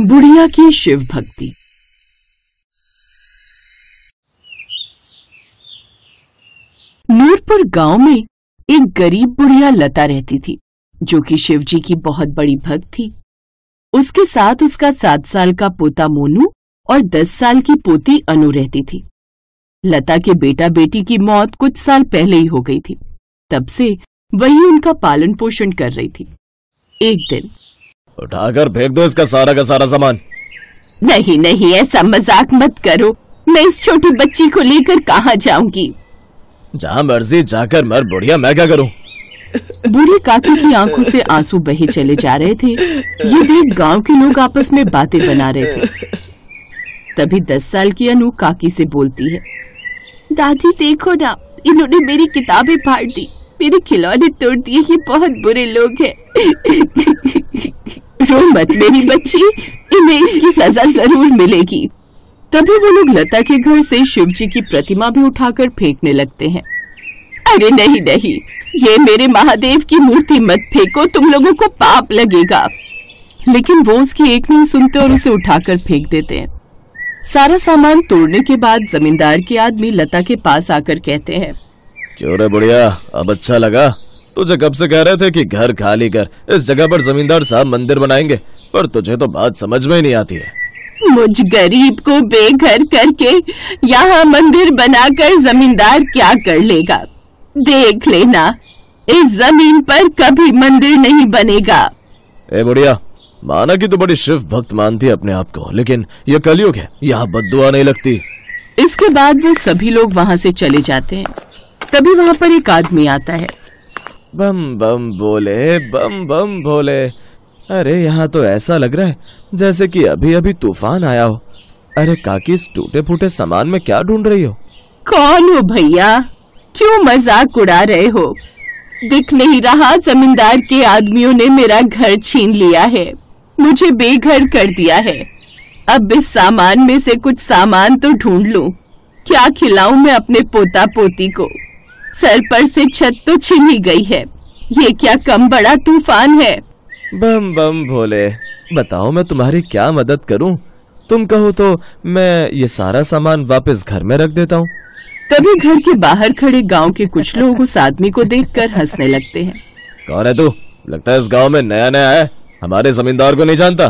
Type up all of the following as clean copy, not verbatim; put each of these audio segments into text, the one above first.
बुढ़िया की शिव भक्ति। नूरपुर गांव में एक गरीब बुढ़िया लता रहती थी, जो कि शिव जी की बहुत बड़ी भक्त थी। उसके साथ उसका 7 साल का पोता मोनू और 10 साल की पोती अनु रहती थी। लता के बेटा बेटी की मौत कुछ साल पहले ही हो गई थी। तब से वही उनका पालन पोषण कर रही थी। एक दिन, उठाकर फेंक दो इसका सारा का सारा सामान। नहीं नहीं, ऐसा मजाक मत करो। मैं इस छोटी बच्ची को लेकर कहाँ जाऊंगी? जहाँ मर्जी जाकर मर बुढ़िया, मैं क्या करूँ? बूढ़ी काकी की आंखों से आंसू बहे चले जा रहे थे। ये देख गांव के लोग आपस में बातें बना रहे थे। तभी 10 साल की अनु काकी से बोलती है, दादी देखो ना, इन्होंने मेरी किताबें फाड़ दी, मेरे खिलौने तोड़ दिए, ये बहुत बुरे लोग हैं। रो मत मेरी बच्ची, इन्हें इसकी सजा जरूर मिलेगी। तभी वो लोग लता के घर से शिव जी की प्रतिमा भी उठाकर फेंकने लगते हैं। अरे नहीं नहीं, ये मेरे महादेव की मूर्ति मत फेंको, तुम लोगों को पाप लगेगा। लेकिन वो उसकी एक नहीं सुनते और उसे उठाकर फेंक देते हैं। सारा सामान तोड़ने के बाद जमींदार के आदमी लता के पास आकर कहते हैं, क्यों रे बुढ़िया, अब अच्छा लगा? तुझे कब से कह रहे थे कि घर खाली कर, इस जगह पर जमींदार साहब मंदिर बनाएंगे, पर तुझे तो बात समझ में ही नहीं आती है। मुझ गरीब को बेघर करके यहाँ मंदिर बनाकर जमींदार क्या कर लेगा? देख लेना, इस जमीन पर कभी मंदिर नहीं बनेगा। ए बुढ़िया, माना कि तू बड़ी शिव भक्त मानती है अपने आप को, लेकिन यह कलयुग है, यहाँ बद्दुआ नहीं लगती। इसके बाद वो सभी लोग वहाँ से चले जाते हैं। तभी वहाँ पर एक आदमी आता है। बम बम बोले, बम बम भोले। अरे यहाँ तो ऐसा लग रहा है जैसे कि अभी अभी तूफान आया हो। अरे काकी, इस टूटे फूटे सामान में क्या ढूंढ रही हो? कौन हो भैया? क्यों मजाक उड़ा रहे हो? दिख नहीं रहा जमींदार के आदमियों ने मेरा घर छीन लिया है, मुझे बेघर कर दिया है। अब इस सामान में से कुछ सामान तो ढूंढ लूं। क्या खिलाऊं मैं अपने पोता पोती को? सर पर से छत तो छिन ही गई है। ये क्या कम बड़ा तूफान है? बम बम भोले, बताओ मैं तुम्हारी क्या मदद करूं? तुम कहो तो मैं ये सारा सामान वापस घर में रख देता हूँ। तभी घर के बाहर खड़े गांव के कुछ लोग उस आदमी को देखकर हंसने लगते हैं। कौन है तू? लगता है इस गांव में नया नया है, हमारे जमींदार को नहीं जानता।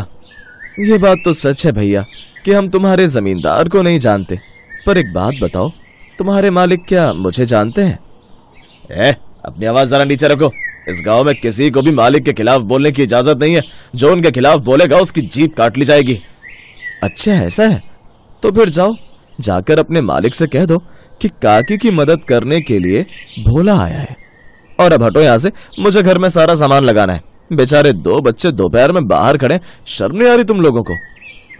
ये बात तो सच है भैया कि हम तुम्हारे जमींदार को नहीं जानते, पर एक बात बताओ, तुम्हारे मालिक क्या मुझे जानते हैं? अपनी आवाज जरा नीचे रखो। इस गांव में किसी को भी मालिक के खिलाफ बोलने की इजाजत नहीं है। जो उनके खिलाफ बोलेगा उसकी जीभ काट ली जाएगी। अच्छा ऐसा है, तो फिर जाओ, जाकर अपने मालिक से कह दो कि काकी की मदद करने के लिए भोला आया है। और अब हटो यहाँ से, मुझे घर में सारा सामान लगाना है। बेचारे 2 बच्चे दोपहर में बाहर खड़े, शर्म नहीं आ रही तुम लोगों को?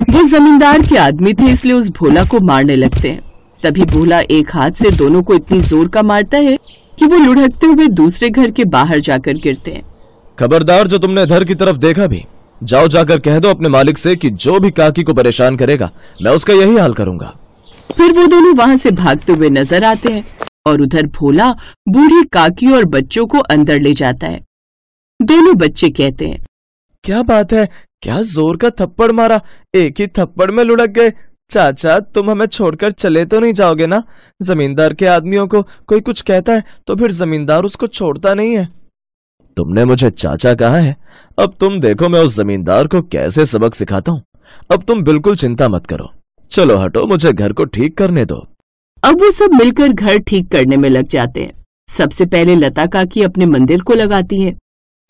वो जमींदार के आदमी थे, इसलिए उस भोला को मारने लगते हैं। तभी भोला एक हाथ से दोनों को इतनी जोर का मारता है कि वो लुढ़कते हुए दूसरे घर के बाहर जाकर गिरते हैं। खबरदार, जो तुमने इधर की तरफ देखा भी, जाओ जाकर कह दो अपने मालिक से कि जो भी काकी को परेशान करेगा मैं उसका यही हाल करूंगा। फिर वो दोनों वहाँ से भागते हुए नजर आते हैं और उधर भोला बूढ़ी काकी और बच्चों को अंदर ले जाता है। दोनों बच्चे कहते हैं, क्या बात है, क्या जोर का थप्पड़ मारा, एक ही थप्पड़ में लुढ़क गए। चाचा, तुम हमें छोड़कर चले तो नहीं जाओगे ना? जमींदार के आदमियों को कोई कुछ कहता है तो फिर जमींदार उसको छोड़ता नहीं है। तुमने मुझे चाचा कहा है, अब तुम देखो मैं उस जमींदार को कैसे सबक सिखाता हूँ। अब तुम बिल्कुल चिंता मत करो, चलो हटो, मुझे घर को ठीक करने दो। अब वो सब मिलकर घर ठीक करने में लग जाते हैं। सबसे पहले लता काकी अपने मंदिर को लगाती है,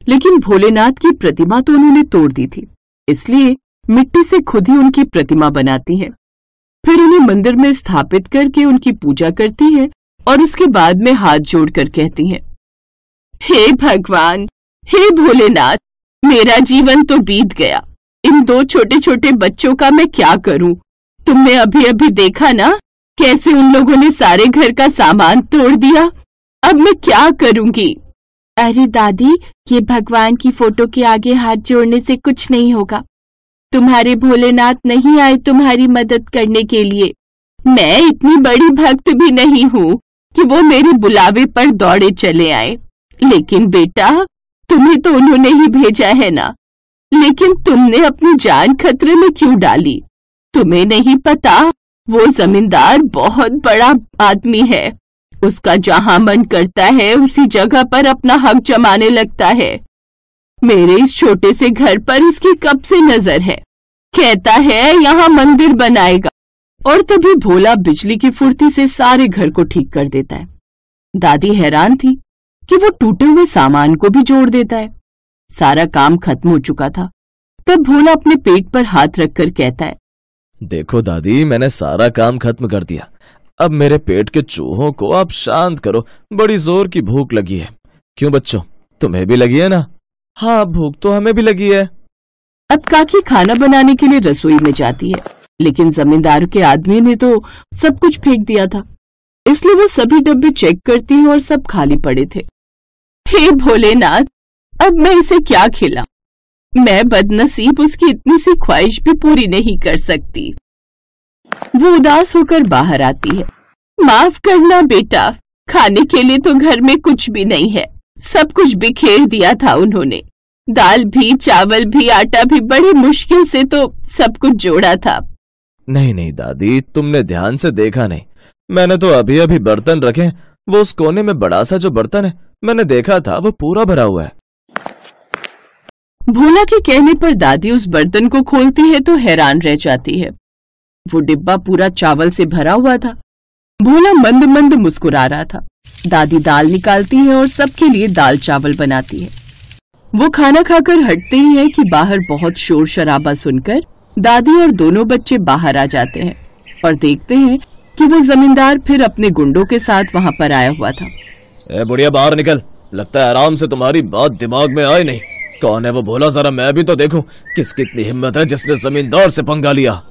लेकिन भोलेनाथ की प्रतिमा तो उन्होंने तोड़ दी थी, इसलिए मिट्टी से खुद ही उनकी प्रतिमा बनाती है। फिर उन्हें मंदिर में स्थापित करके उनकी पूजा करती है और उसके बाद में हाथ जोड़कर कहती है, हे भगवान, हे भोलेनाथ, मेरा जीवन तो बीत गया, इन 2 छोटे छोटे बच्चों का मैं क्या करूं? तुमने अभी अभी देखा ना कैसे उन लोगों ने सारे घर का सामान तोड़ दिया। अब मैं क्या करूंगी? अरे दादी, ये भगवान की फोटो के आगे हाथ जोड़ने से कुछ नहीं होगा। तुम्हारे भोलेनाथ नहीं आए तुम्हारी मदद करने के लिए। मैं इतनी बड़ी भक्त भी नहीं हूँ कि वो मेरे बुलावे पर दौड़े चले आए। लेकिन बेटा, तुम्हें तो उन्होंने ही भेजा है ना, लेकिन तुमने अपनी जान खतरे में क्यों डाली? तुम्हें नहीं पता वो जमींदार बहुत बड़ा आदमी है। उसका जहां मन करता है उसी जगह पर अपना हक जमाने लगता है। मेरे इस छोटे से घर पर उसकी कब से नजर है। कहता है यहाँ मंदिर बनाएगा, और तभी भोला बिजली की फुर्ती से सारे घर को ठीक कर देता है। दादी हैरान थी कि वो टूटे हुए सामान को भी जोड़ देता है। सारा काम खत्म हो चुका था। तब भोला अपने पेट पर हाथ रखकर कहता है, देखो दादी, मैंने सारा काम खत्म कर दिया। अब मेरे पेट के चूहों को आप शांत करो, बड़ी जोर की भूख लगी है। क्यों बच्चों, तुम्हें भी लगी है ना? हाँ, भूख तो हमें भी लगी है। अब काकी खाना बनाने के लिए रसोई में जाती है, लेकिन जमींदार के आदमी ने तो सब कुछ फेंक दिया था, इसलिए वो सभी डब्बे चेक करती है और सब खाली पड़े थे। हे भोलेनाथ, अब मैं इसे क्या खिलाऊं? मैं बदनसीब उसकी इतनी सी ख्वाहिश भी पूरी नहीं कर सकती। वो उदास होकर बाहर आती है। माफ करना बेटा, खाने के लिए तो घर में कुछ भी नहीं है। सब कुछ बिखेर दिया था उन्होंने। दाल भी, चावल भी, आटा भी, बड़ी मुश्किल से तो सब कुछ जोड़ा था। नहीं नहीं दादी, तुमने ध्यान से देखा नहीं। मैंने तो अभी अभी बर्तन रखे। वो उस कोने में बड़ा सा जो बर्तन है, मैंने देखा था, वो पूरा भरा हुआ है। भोला के कहने पर दादी उस बर्तन को खोलती है तो हैरान रह जाती है। वो डिब्बा पूरा चावल से भरा हुआ था। भोला मंद मंद मुस्कुरा रहा था। दादी दाल निकालती है और सबके लिए दाल चावल बनाती है। वो खाना खाकर हटते ही है कि बाहर बहुत शोर शराबा सुनकर दादी और दोनों बच्चे बाहर आ जाते हैं और देखते हैं कि वो जमींदार फिर अपने गुंडों के साथ वहां पर आया हुआ था। ए बुढ़िया, बाहर निकल। लगता है आराम से तुम्हारी बात दिमाग में आई नहीं। कौन है वो भोला? जरा मैं भी तो देखूं किसकी इतनी हिम्मत है जिसने जमींदार से पंगा लिया।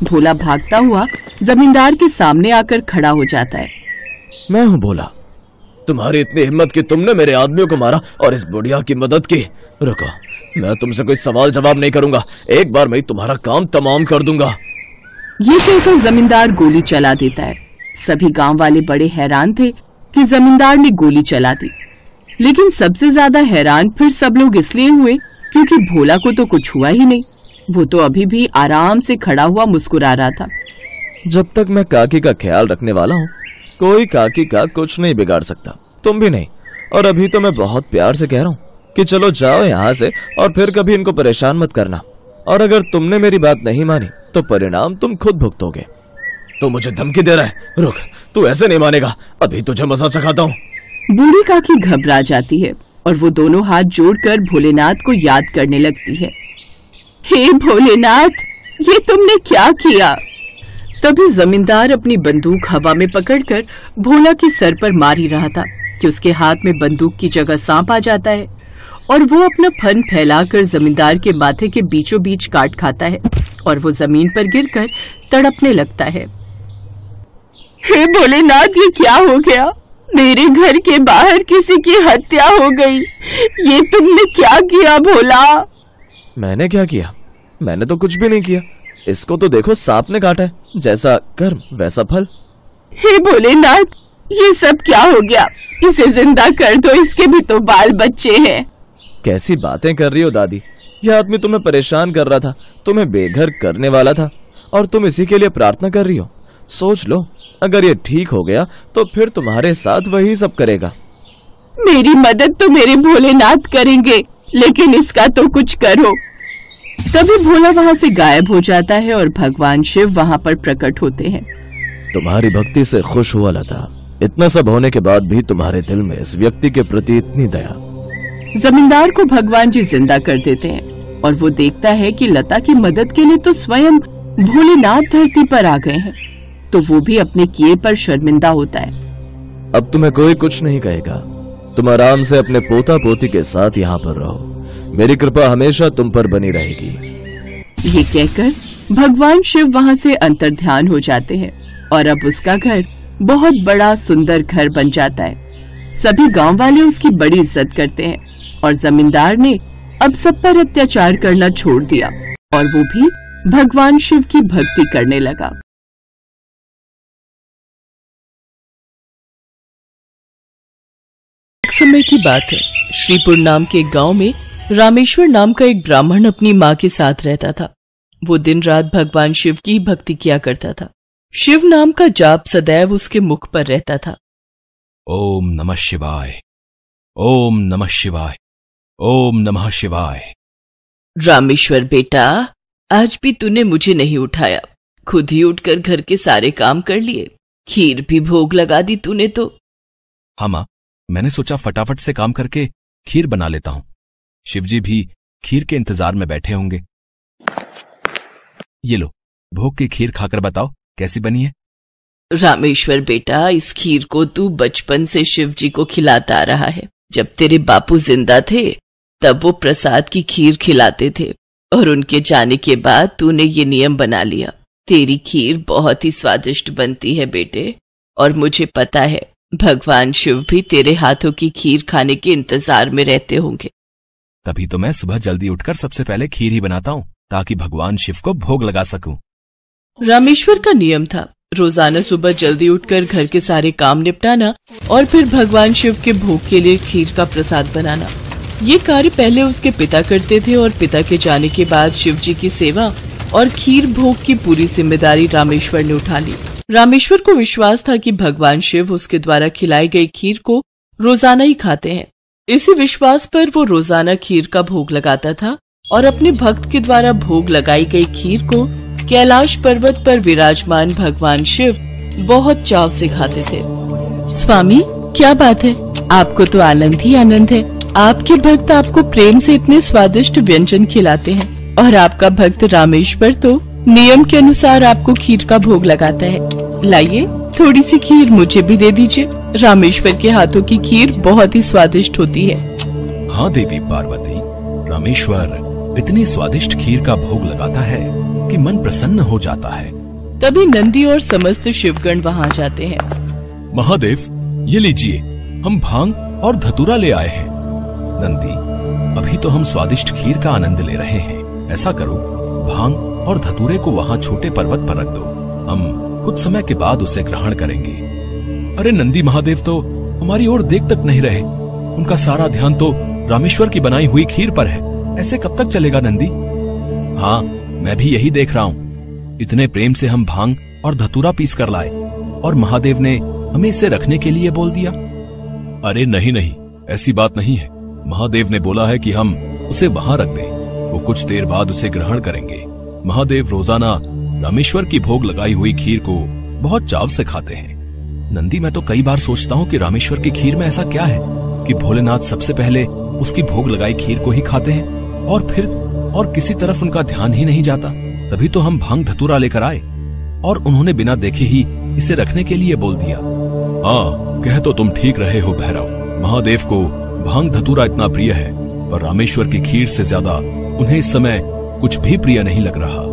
भोला भागता हुआ जमींदार के सामने आकर खड़ा हो जाता है। मैं हूँ भोला। तुम्हारी इतनी हिम्मत कि तुमने मेरे आदमियों को मारा और इस बुढ़िया की मदद की। रुको, मैं तुमसे कोई सवाल जवाब नहीं करूंगा। एक बार मैं तुम्हारा काम तमाम कर दूंगा। ये कहकर जमींदार गोली चला देता है। सभी गांव वाले बड़े हैरान थे कि जमींदार ने गोली चला दी, लेकिन सबसे ज्यादा हैरान फिर सब लोग इसलिए हुए क्योंकि भोला को तो कुछ हुआ ही नहीं। वो तो अभी भी आराम से खड़ा हुआ मुस्कुरा रहा था। जब तक मैं काकी का ख्याल रखने वाला हूँ, कोई काकी का कुछ नहीं बिगाड़ सकता, तुम भी नहीं। और अभी तो मैं बहुत प्यार से कह रहा हूँ कि चलो जाओ यहाँ से और फिर कभी इनको परेशान मत करना। और अगर तुमने मेरी बात नहीं मानी तो परिणाम तुम खुद भुगतोगे। तो मुझे धमकी दे रहा है? रुक, तू ऐसे नहीं मानेगा, अभी तुझे मजा सिखाता हूँ। बूढ़ी काकी घबरा जाती है और वो दोनों हाथ जोड़कर भोलेनाथ को याद करने लगती है। हे भोलेनाथ, ये तुमने क्या किया? तभी जमींदार अपनी बंदूक हवा में पकड़कर भोला के सर पर मार ही रहा था कि उसके हाथ में बंदूक की जगह सांप आ जाता है और वो अपना फन फैलाकर जमींदार के माथे के बीचों बीच काट खाता है और वो जमीन पर गिरकर तड़पने लगता है। हे भोलेनाथ, ये क्या हो गया? मेरे घर के बाहर किसी की हत्या हो गई। ये तुमने क्या किया भोला? मैंने क्या किया? मैंने तो कुछ भी नहीं किया। इसको तो देखो, सांप ने काटा है। जैसा कर्म वैसा फल। हे भोलेनाथ, ये सब क्या हो गया? इसे जिंदा कर दो, इसके भी तो बाल बच्चे हैं। कैसी बातें कर रही हो दादी? यह आदमी तुम्हें परेशान कर रहा था, तुम्हें बेघर करने वाला था, और तुम इसी के लिए प्रार्थना कर रही हो। सोच लो, अगर ये ठीक हो गया तो फिर तुम्हारे साथ वही सब करेगा। मेरी मदद तो मेरे भोलेनाथ करेंगे, लेकिन इसका तो कुछ करो। तभी भोला वहाँ से गायब हो जाता है और भगवान शिव वहाँ पर प्रकट होते हैं। तुम्हारी भक्ति से खुश हुआ लता। इतना सब होने के बाद भी तुम्हारे दिल में इस व्यक्ति के प्रति इतनी दया। जमींदार को भगवान जी जिंदा कर देते हैं और वो देखता है कि लता की मदद के लिए तो स्वयं भोलेनाथ धरती पर आ गए हैं, तो वो भी अपने किए पर शर्मिंदा होता है। अब तुम्हें कोई कुछ नहीं कहेगा। तुम आराम से अपने पोता पोती के साथ यहाँ पर रहो। मेरी कृपा हमेशा तुम पर बनी रहेगी। ये कहकर भगवान शिव वहाँ से अंतर्ध्यान हो जाते हैं और अब उसका घर बहुत बड़ा सुंदर घर बन जाता है। सभी गांव वाले उसकी बड़ी इज्जत करते हैं और जमींदार ने अब सब पर अत्याचार करना छोड़ दिया और वो भी भगवान शिव की भक्ति करने लगा। एक समय की बात है, श्रीपुर नाम के गांव में रामेश्वर नाम का एक ब्राह्मण अपनी माँ के साथ रहता था। वो दिन रात भगवान शिव की भक्ति किया करता था। शिव नाम का जाप सदैव उसके मुख पर रहता था। ओम नमः शिवाय, ओम नमः शिवाय, ओम नमः शिवाय। रामेश्वर बेटा, आज भी तूने मुझे नहीं उठाया, खुद ही उठकर घर के सारे काम कर लिए, खीर भी भोग लगा दी तूने तो। हाँ माँ, मैंने सोचा फटाफट से काम करके खीर बना लेता हूं। शिवजी भी खीर के इंतजार में बैठे होंगे। ये लो, भोग की खीर खाकर बताओ कैसी बनी है। रामेश्वर बेटा, इस खीर को तू बचपन से शिवजी को खिलाता आ रहा है। जब तेरे बापू जिंदा थे तब वो प्रसाद की खीर खिलाते थे और उनके जाने के बाद तूने ये नियम बना लिया। तेरी खीर बहुत ही स्वादिष्ट बनती है बेटे, और मुझे पता है भगवान शिव भी तेरे हाथों की खीर खाने के इंतजार में रहते होंगे। तभी तो मैं सुबह जल्दी उठकर सबसे पहले खीर ही बनाता हूँ, ताकि भगवान शिव को भोग लगा सकूं। रामेश्वर का नियम था रोजाना सुबह जल्दी उठकर घर के सारे काम निपटाना और फिर भगवान शिव के भोग के लिए खीर का प्रसाद बनाना। ये कार्य पहले उसके पिता करते थे और पिता के जाने के बाद शिवजी की सेवा और खीर भोग की पूरी जिम्मेदारी रामेश्वर ने उठा ली। रामेश्वर को विश्वास था कि भगवान शिव उसके द्वारा खिलाई गई खीर को रोजाना ही खाते हैं। इसी विश्वास पर वो रोजाना खीर का भोग लगाता था और अपने भक्त के द्वारा भोग लगाई गई खीर को कैलाश पर्वत पर विराजमान भगवान शिव बहुत चाव से खाते थे। स्वामी, क्या बात है, आपको तो आनंद ही आनंद है। आपके भक्त आपको प्रेम से इतने स्वादिष्ट व्यंजन खिलाते हैं और आपका भक्त रामेश्वर तो नियम के अनुसार आपको खीर का भोग लगाता है। लाइए, थोड़ी सी खीर मुझे भी दे दीजिए। रामेश्वर के हाथों की खीर बहुत ही स्वादिष्ट होती है। हाँ देवी पार्वती, रामेश्वर इतनी स्वादिष्ट खीर का भोग लगाता है कि मन प्रसन्न हो जाता है। तभी नंदी और समस्त शिवगण वहाँ जाते हैं। महादेव, ये लीजिए, हम भांग और धतूरा ले आए हैं। नंदी, अभी तो हम स्वादिष्ट खीर का आनंद ले रहे हैं। ऐसा करो, भांग और धतूरे को वहाँ छोटे पर्वत पर रख दो, हम कुछ समय के बाद उसे ग्रहण करेंगे। अरे नंदी महादेव तो हमारी ओर देख तक नहीं रहे, उनका सारा ध्यान तो रामेश्वर की बनाई हुई खीर पर है। ऐसे कब तक चलेगा नंदी? हाँ, मैं भी यही देख रहा हूँ। इतने प्रेम से हम भांग और धतूरा पीस कर लाए और महादेव ने हमें इसे रखने के लिए बोल दिया। अरे नहीं नहीं, ऐसी बात नहीं है। महादेव ने बोला है कि हम उसे वहां रख दें, वो कुछ देर बाद उसे ग्रहण करेंगे। महादेव रोजाना रामेश्वर की भोग लगाई हुई खीर को बहुत चाव से खाते हैं। नंदी, मैं तो कई बार सोचता हूँ कि रामेश्वर की खीर में ऐसा क्या है कि भोलेनाथ सबसे पहले उसकी भोग लगाई खीर को ही खाते हैं और फिर और किसी तरफ उनका ध्यान ही नहीं जाता। तभी तो हम भांग धतूरा लेकर आए और उन्होंने बिना देखे ही इसे रखने के लिए बोल दिया। हाँ, कह तो तुम ठीक रहे हो भैरव। महादेव को भांग धतूरा इतना प्रिय है और रामेश्वर की खीर से ज्यादा उन्हें इस समय कुछ भी प्रिय नहीं लग रहा।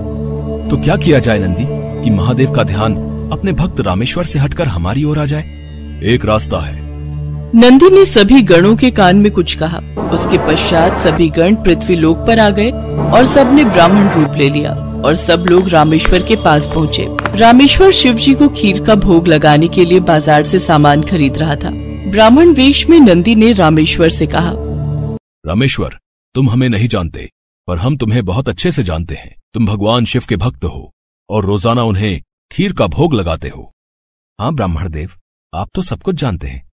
तो क्या किया जाए नंदी कि महादेव का ध्यान अपने भक्त रामेश्वर से हटकर हमारी ओर आ जाए? एक रास्ता है। नंदी ने सभी गणों के कान में कुछ कहा। उसके पश्चात सभी गण पृथ्वी लोक पर आ गए और सबने ब्राह्मण रूप ले लिया और सब लोग रामेश्वर के पास पहुँचे। रामेश्वर शिवजी को खीर का भोग लगाने के लिए बाजार से सामान खरीद रहा था। ब्राह्मण वेश में नंदी ने रामेश्वर से कहा, रामेश्वर, तुम हमें नहीं जानते, पर हम तुम्हें बहुत अच्छे से जानते हैं। तुम भगवान शिव के भक्त हो और रोजाना उन्हें खीर का भोग लगाते हो। हाँ ब्राह्मण देव, आप तो सब कुछ जानते हैं।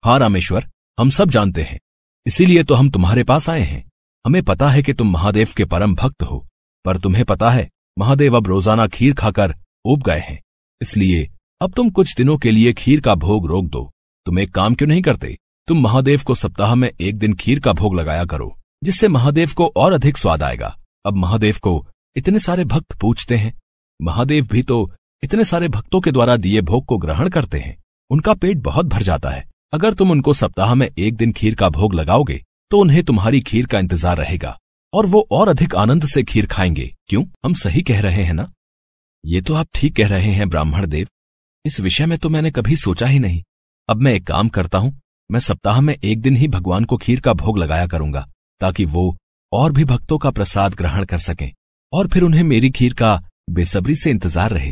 हाँ रामेश्वर, हम सब जानते हैं, इसीलिए तो हम तुम्हारे पास आए हैं। हमें पता है कि तुम महादेव के परम भक्त हो, पर तुम्हें पता है महादेव अब रोजाना खीर खाकर ऊब गए हैं, इसलिए अब तुम कुछ दिनों के लिए खीर का भोग रोक दो। तुम एक काम क्यों नहीं करते? तुम महादेव को सप्ताह में एक दिन खीर का भोग लगाया करो, जिससे महादेव को और अधिक स्वाद आएगा। अब महादेव को इतने सारे भक्त पूजते हैं, महादेव भी तो इतने सारे भक्तों के द्वारा दिए भोग को ग्रहण करते हैं, उनका पेट बहुत भर जाता है। अगर तुम उनको सप्ताह में एक दिन खीर का भोग लगाओगे तो उन्हें तुम्हारी खीर का इंतजार रहेगा और वो और अधिक आनंद से खीर खाएंगे। क्यों, हम सही कह रहे हैं ना? ये तो आप ठीक कह रहे हैं ब्राह्मण देव, इस विषय में तो मैंने कभी सोचा ही नहीं। अब मैं एक काम करता हूं, मैं सप्ताह में एक दिन ही भगवान को खीर का भोग लगाया करूंगा, ताकि वो और भी भक्तों का प्रसाद ग्रहण कर सकें और फिर उन्हें मेरी खीर का बेसब्री से इंतजार रहे।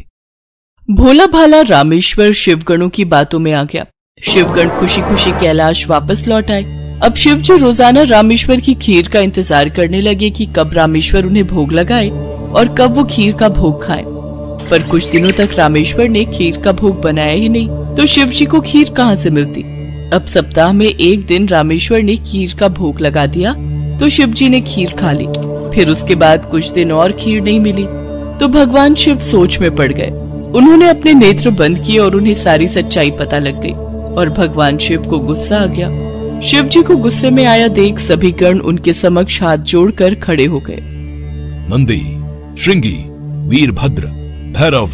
भोला भाला रामेश्वर शिवगणों की बातों में आ गया। शिवगण खुशी खुशी कैलाश वापस लौट आए अब शिव जी रोजाना रामेश्वर की खीर का इंतजार करने लगे कि कब रामेश्वर उन्हें भोग लगाए और कब वो खीर का भोग खाएं। पर कुछ दिनों तक रामेश्वर ने खीर का भोग बनाया ही नहीं, तो शिव जी को खीर कहाँ से मिलती। अब सप्ताह में एक दिन रामेश्वर ने खीर का भोग लगा दिया तो शिव जी ने खीर खा ली। फिर उसके बाद कुछ दिन और खीर नहीं मिली तो भगवान शिव सोच में पड़ गए। उन्होंने अपने नेत्र बंद किए और उन्हें सारी सच्चाई पता लग गई और भगवान शिव को गुस्सा आ गया। शिव जी को गुस्से में आया देख सभी गण उनके समक्ष हाथ जोड़कर खड़े हो गए। नंदी, श्रृंगी, वीरभद्र, भैरव,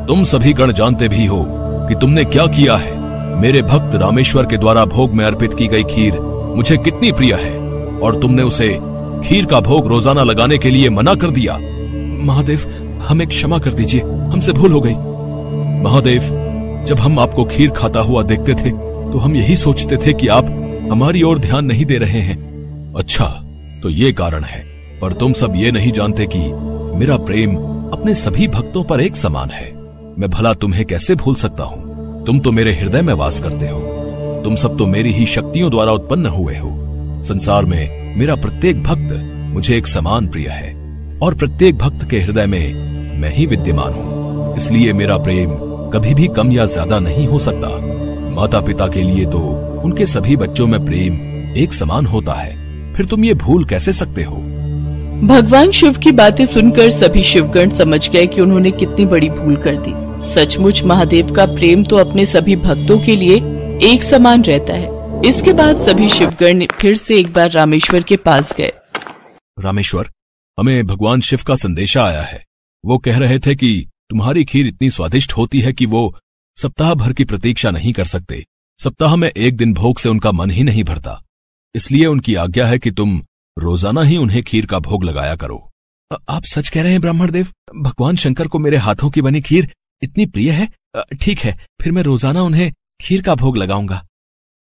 तुम सभी गण जानते भी हो कि तुमने क्या किया है। मेरे भक्त रामेश्वर के द्वारा भोग में अर्पित की गई खीर मुझे कितनी प्रिय है और तुमने उसे खीर का भोग रोजाना लगाने के लिए मना कर दिया। महादेव, हमें क्षमा कर दीजिए, हमसे भूल हो गई। महादेव, जब हम आपको खीर खाता हुआ देखते थे तो हम यही सोचते थे कि आप हमारी ओर ध्यान नहीं दे रहे हैं। अच्छा, तो ये कारण है, पर तुम सब ये नहीं जानते कि मेरा प्रेम अपने सभी भक्तों पर एक समान है। मैं भला तुम्हें कैसे भूल सकता हूँ? तुम तो मेरे हृदय में वास करते हो। तुम सब तो मेरी ही शक्तियों द्वारा उत्पन्न हुए हो। संसार में मेरा प्रत्येक भक्त मुझे एक समान प्रिय है और प्रत्येक भक्त के हृदय में मैं ही विद्यमान हूँ। इसलिए मेरा प्रेम कभी भी कम या ज्यादा नहीं हो सकता। माता पिता के लिए तो उनके सभी बच्चों में प्रेम एक समान होता है, फिर तुम ये भूल कैसे सकते हो? भगवान शिव की बातें सुनकर सभी शिवगण समझ गए कि उन्होंने कितनी बड़ी भूल कर दी। सचमुच महादेव का प्रेम तो अपने सभी भक्तों के लिए एक समान रहता है। इसके बाद सभी शिवगण फिर से एक बार रामेश्वर के पास गए। रामेश्वर, हमें भगवान शिव का संदेशा आया है। वो कह रहे थे कि तुम्हारी खीर इतनी स्वादिष्ट होती है कि वो सप्ताह भर की प्रतीक्षा नहीं कर सकते। सप्ताह में एक दिन भोग से उनका मन ही नहीं भरता। इसलिए उनकी आज्ञा है कि तुम रोजाना ही उन्हें खीर का भोग लगाया करो। आप सच कह रहे हैं ब्राह्मणदेव? भगवान शंकर को मेरे हाथों की बनी खीर इतनी प्रिय है? ठीक है, फिर मैं रोजाना उन्हें खीर का भोग लगाऊंगा।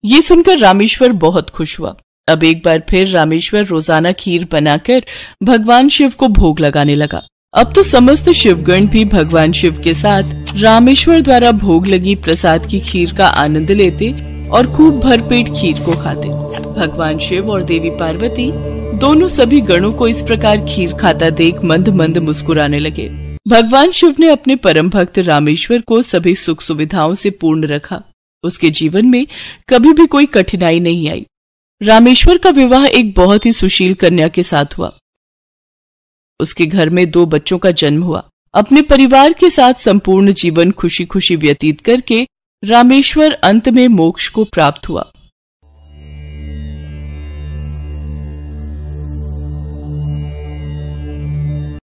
ये सुनकर रामेश्वर बहुत खुश हुआ। अब एक बार फिर रामेश्वर रोजाना खीर बनाकर भगवान शिव को भोग लगाने लगा। अब तो समस्त शिवगण भी भगवान शिव के साथ रामेश्वर द्वारा भोग लगी प्रसाद की खीर का आनंद लेते और खूब भरपेट खीर को खाते। भगवान शिव और देवी पार्वती दोनों सभी गणों को इस प्रकार खीर खाता देख मंद मंद मुस्कुराने लगे। भगवान शिव ने अपने परम भक्त रामेश्वर को सभी सुख सुविधाओं से पूर्ण रखा। उसके जीवन में कभी भी कोई कठिनाई नहीं आई। रामेश्वर का विवाह एक बहुत ही सुशील कन्या के साथ हुआ। उसके घर में 2 बच्चों का जन्म हुआ। अपने परिवार के साथ संपूर्ण जीवन खुशी खुशी व्यतीत करके रामेश्वर अंत में मोक्ष को प्राप्त हुआ।